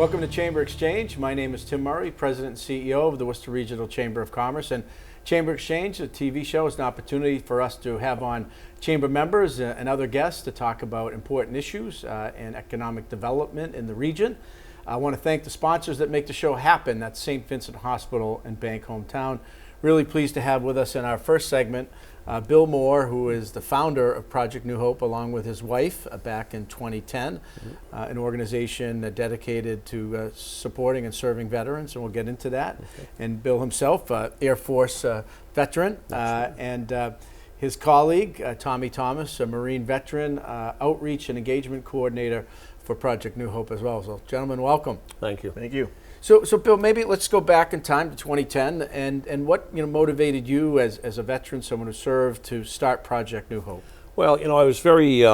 Welcome to Chamber Exchange. My name is Tim Murray, President and CEO of the Worcester Regional Chamber of Commerce. And Chamber Exchange, a TV show, is an opportunity for us to have on Chamber members and other guests to talk about important issues and economic development in the region. I want to thank the sponsors that make the show happen. That's St. Vincent Hospital and Bank Hometown. Really pleased to have with us in our first segment Bill Moore, who is the founder of Project New Hope, along with his wife back in 2010, an organization dedicated to supporting and serving veterans, and we'll get into that. Okay. And Bill himself, Air Force veteran, and his colleague, Tommy Thomas, a Marine veteran, outreach and engagement coordinator for Project New Hope as well. So, gentlemen, welcome. Thank you. Thank you. So Bill, maybe let's go back in time to 2010 and what motivated you as a veteran, someone who served, to start Project New Hope? Well, I was very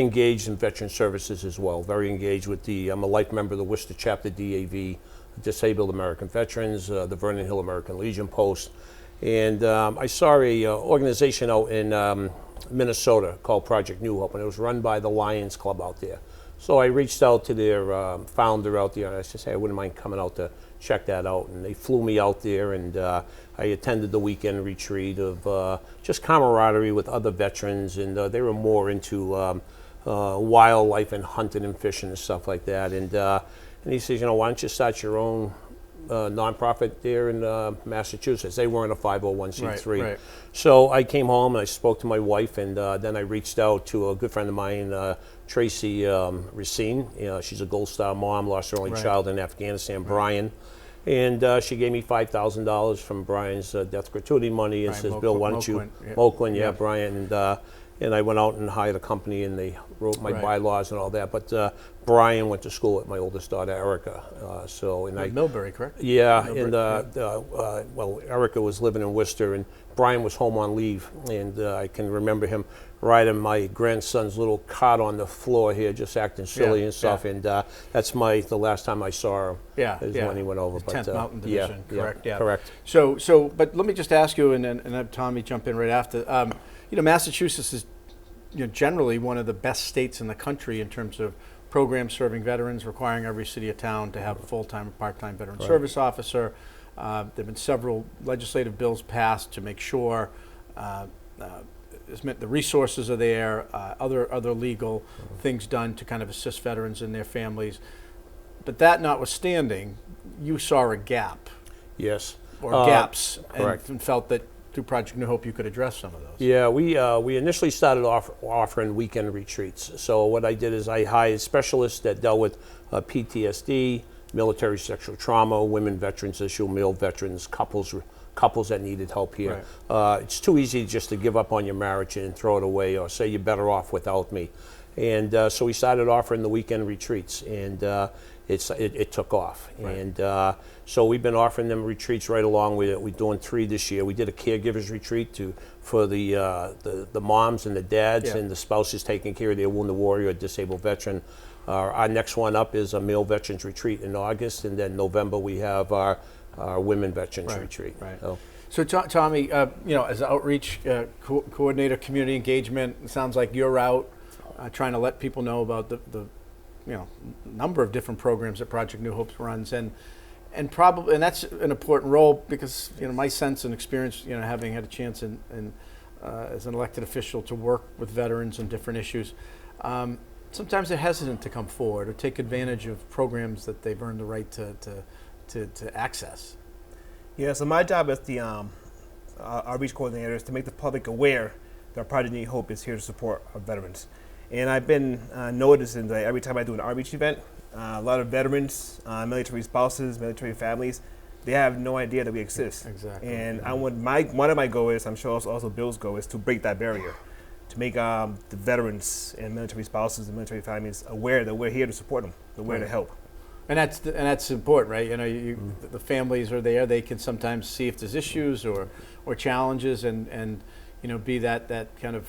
engaged in veteran services as well. Very engaged with I'm a life member of the Worcester chapter DAV, Disabled American Veterans, the Vernon Hill American Legion Post, and I saw a organization out in Minnesota called Project New Hope, and it was run by the Lions Club out there. So I reached out to their founder out there, and I said, hey, I wouldn't mind coming out to check that out. And they flew me out there, and I attended the weekend retreat of just camaraderie with other veterans, and they were more into wildlife and hunting and fishing and stuff like that. And he says, why don't you start your own nonprofit there in Massachusetts? They weren't a 501c3. Right. So I came home and I spoke to my wife, and then I reached out to a good friend of mine, Tracy Racine. She's a Gold Star mom, lost her only child in Afghanistan, Brian. And she gave me $5,000 from Brian's death gratuity money and says, Bill, why don't you, Moakland, Brian. And I went out and hired a company, and they wrote my bylaws and all that. But Brian went to school with my oldest daughter, Erica. Millbury, correct? Yeah, Millbury, well, Erica was living in Worcester, and Brian was home on leave. And I can remember him riding my grandson's little cart on the floor here, just acting silly and stuff. And that's the last time I saw him. When he went over. 10th Mountain Division, correct? Correct. So, but let me just ask you, and have Tommy jump in right after. Massachusetts is generally one of the best states in the country in terms of programs serving veterans, requiring every city or town to have a full-time or part-time veteran service officer. There have been several legislative bills passed to make sure the resources are there, other legal things done to kind of assist veterans and their families. But that notwithstanding, you saw a gap. Yes. Or gaps, and felt that through Project New Hope you could address some of those. Yeah, we initially started offering weekend retreats. So what I did is I hired specialists that dealt with PTSD, military sexual trauma, women veterans issue, male veterans, couples that needed help here. It's too easy just to give up on your marriage and throw it away, or say you're better off without me. And so we started offering the weekend retreats, and it took off. And so we've been offering them retreats right along with it. We're doing 3 this year. We did a caregivers retreat for the moms and the dads and the spouses taking care of their wounded warrior or disabled veteran. Our next one up is a male veterans retreat in August, and then November we have our women veterans retreat. So Tommy, as an outreach coordinator, community engagement, it sounds like you're out trying to let people know about the number of different programs that Project New Hope runs, and that's an important role because my sense and experience, having had a chance as an elected official to work with veterans on different issues, sometimes they're hesitant to come forward or take advantage of programs that they've earned the right to access. Yeah, so my job as the outreach coordinator is to make the public aware that Project New Hope is here to support our veterans. And I've been noticing that every time I do an outreach event, a lot of veterans, military spouses, military families, they have no idea that we exist. Exactly. And one of my goals is, I'm sure also Bill's goal, is to break that barrier, to make the veterans and military spouses and military families aware that we're here to support them, that we're to help. And that's important, right? The families are there. They can sometimes see if there's issues or challenges, and be that kind of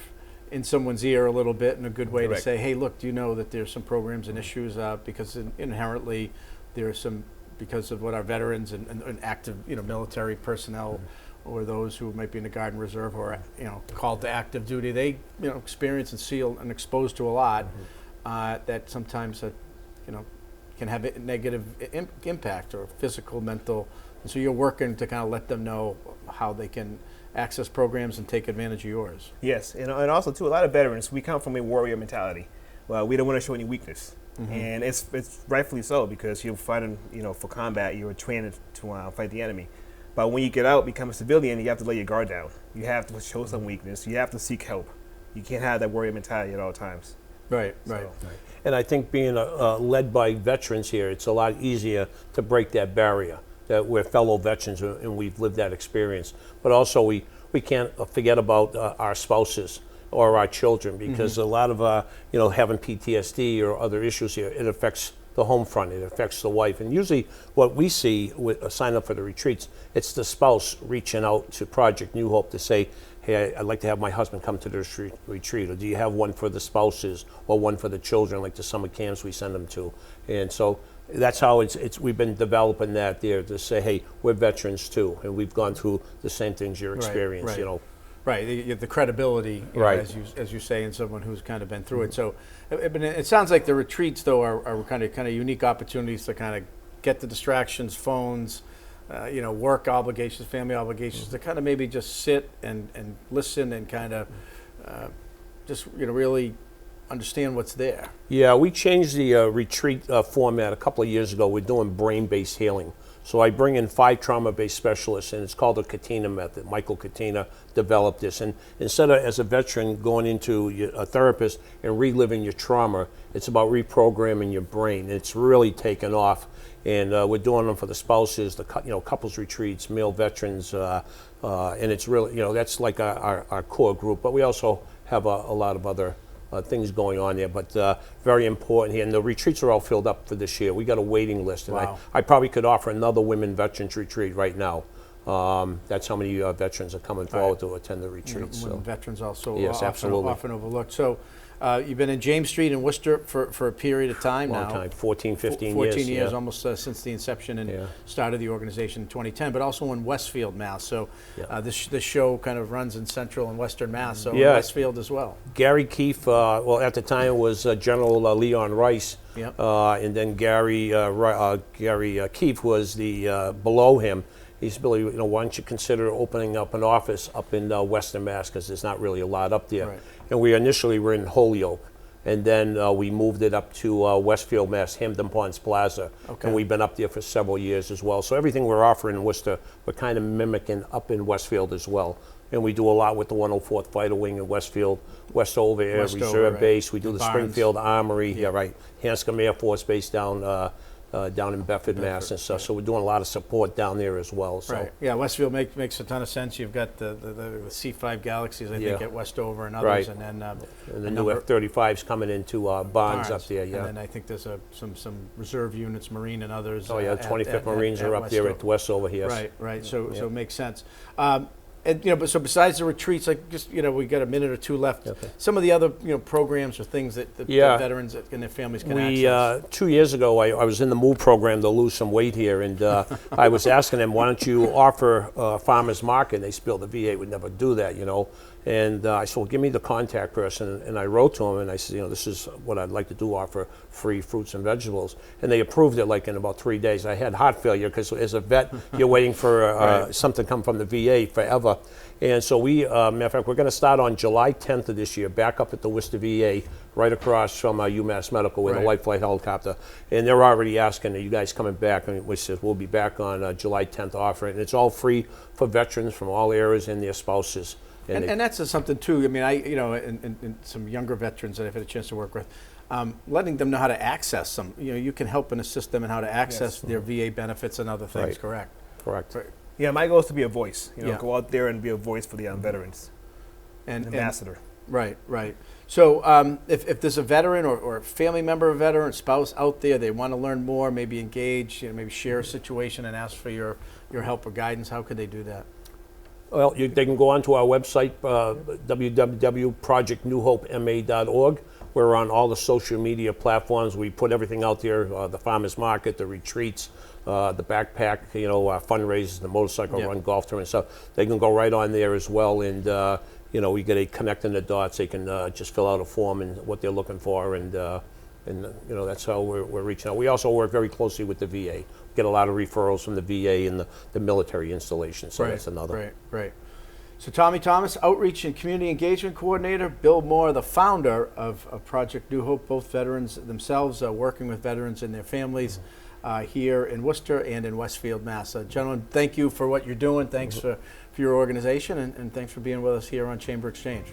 in someone's ear a little bit in a good way to say, hey, look, do you know that there's some programs and issues because inherently there are some, because of what our veterans and active military personnel or those who might be in the Guard and Reserve or called to active duty, they experience and see and exposed to a lot that sometimes can have a negative impact or physical, mental. And so you're working to kind of let them know how they can access programs and take advantage of yours. Yes, and also too, a lot of veterans, we come from a warrior mentality. Well, we don't want to show any weakness, and it's rightfully so, because you're fighting, for combat. You're trained to fight the enemy. But when you get out, become a civilian, you have to lay your guard down. You have to show some weakness. You have to seek help. You can't have that warrior mentality at all times. Right. And I think being led by veterans here, it's a lot easier to break that barrier, that we're fellow veterans and we've lived that experience. But also we can't forget about our spouses or our children, because a lot of, having PTSD or other issues here, it affects the home front, it affects the wife. And usually what we see with a sign up for the retreats, it's the spouse reaching out to Project New Hope to say, hey, I'd like to have my husband come to this retreat, or do you have one for the spouses or one for the children, like the summer camps we send them to. And so that's how we've been developing that there, to say, hey, we're veterans too, and we've gone through the same things you're experiencing, Right, the credibility, right, as you say, in someone who's kind of been through it. So, it sounds like the retreats, though, are kind of unique opportunities to kind of get the distractions, phones, work obligations, family obligations, to kind of maybe just sit and listen and kind of just really understand what's there. Yeah, we changed the retreat format a couple of years ago. We're doing brain-based healing. So I bring in 5 trauma-based specialists, and it's called the Katina method. Michael Katina developed this. And instead of, as a veteran, going into a therapist and reliving your trauma, it's about reprogramming your brain. It's really taken off. And we're doing them for the spouses, the couples retreats, male veterans, and it's really, that's like our core group. But we also have a lot of other things going on there, but very important here. And the retreats are all filled up for this year. We got a waiting list, and wow. I probably could offer another women veterans retreat right now. That's how many veterans are coming forward to attend the retreats. Women veterans also yes, often overlooked. So you've been in James Street in Worcester for a period of time now. Long time, 14, 15 14 years. years, Yeah. almost since the inception and start of the organization in 2010, but also in Westfield, Mass. So this show kind of runs in Central and Western Mass, so in Westfield as well. Gary Keefe, at the time it was General Leon Rice, Yep. And then Gary Keefe was the below him. He's Billy, why don't you consider opening up an office up in Western Mass, because there's not really a lot up there. Right. And we initially were in Holyoke, and then we moved it up to Westfield, Mass, Hampton Ponds Plaza. Okay. And we've been up there for several years as well. So everything we're offering in Worcester, we're kind of mimicking up in Westfield as well. And we do a lot with the 104th Fighter Wing in Westfield, Westover Air Reserve Base. We do the Barnes. Springfield Armory, Hanscom Air Force Base down in Bedford, Mass. and stuff. So we're doing a lot of support down there as well. So. Right. Yeah, Westfield makes a ton of sense. You've got the C5 Galaxies, I think, at Westover and others, Right. and then And the new F-35s coming into Barnes up there, And then I think there's some reserve units, Marine and others. Oh yeah, 25th Marines are up there at Westover here. Right. So it makes sense. And but so besides the retreats, like just we got a minute or two left. Okay. Some of the other programs or things that veterans and their families can access. 2 years ago, I was in the MOVE program to lose some weight here, and I was asking them, why don't you offer farmers market? And they said, the VA would never do that, And I said, well, give me the contact person. And I wrote to them, and I said, this is what I'd like to do, offer free fruits and vegetables. And they approved it like in about 3 days. I had heart failure because as a vet, you're waiting for something to come from the VA forever. And so matter of fact, we're going to start on July 10th of this year, back up at the Worcester VA, right across from UMass Medical with a light flight helicopter. And they're already asking, are you guys coming back? And we said, we'll be back on July 10th offering. And it's all free for veterans from all areas and their spouses. And that's something too. I mean, and some younger veterans that I've had a chance to work with, letting them know how to access some. You can help and assist them in how to access their VA benefits and other things. Correct. Right. Yeah, my goal is to be a voice. Go out there and be a voice for the veterans. And ambassador. Right. So if there's a veteran or a family member of a veteran, spouse out there, they want to learn more, maybe engage, maybe share a situation and ask for your help or guidance, how could they do that? Well, they can go onto our website, www.projectnewhopema.org. We're on all the social media platforms. We put everything out there, the farmers market, the retreats, the backpack, fundraisers, the motorcycle run, golf tournament stuff. They can go right on there as well. And, we get a connecting the dots. They can just fill out a form and what they're looking for. And, And that's how we're reaching out. We also work very closely with the VA. Get a lot of referrals from the VA and the military installations. So that's another. Right. So Tommy Thomas, Outreach and Community Engagement Coordinator. Bill Moore, the founder of Project New Hope, both veterans themselves, working with veterans and their families here in Worcester and in Westfield, Mass. Gentlemen, thank you for what you're doing. Thanks for your organization, and thanks for being with us here on Chamber Exchange.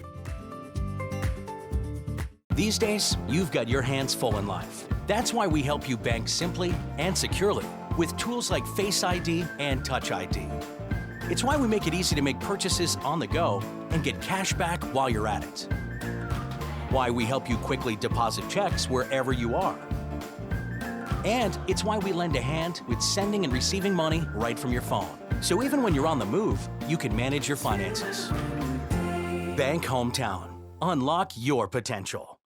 These days, you've got your hands full in life. That's why we help you bank simply and securely with tools like Face ID and Touch ID. It's why we make it easy to make purchases on the go and get cash back while you're at it. Why we help you quickly deposit checks wherever you are. And it's why we lend a hand with sending and receiving money right from your phone. So even when you're on the move, you can manage your finances. Bank Hometown. Unlock your potential.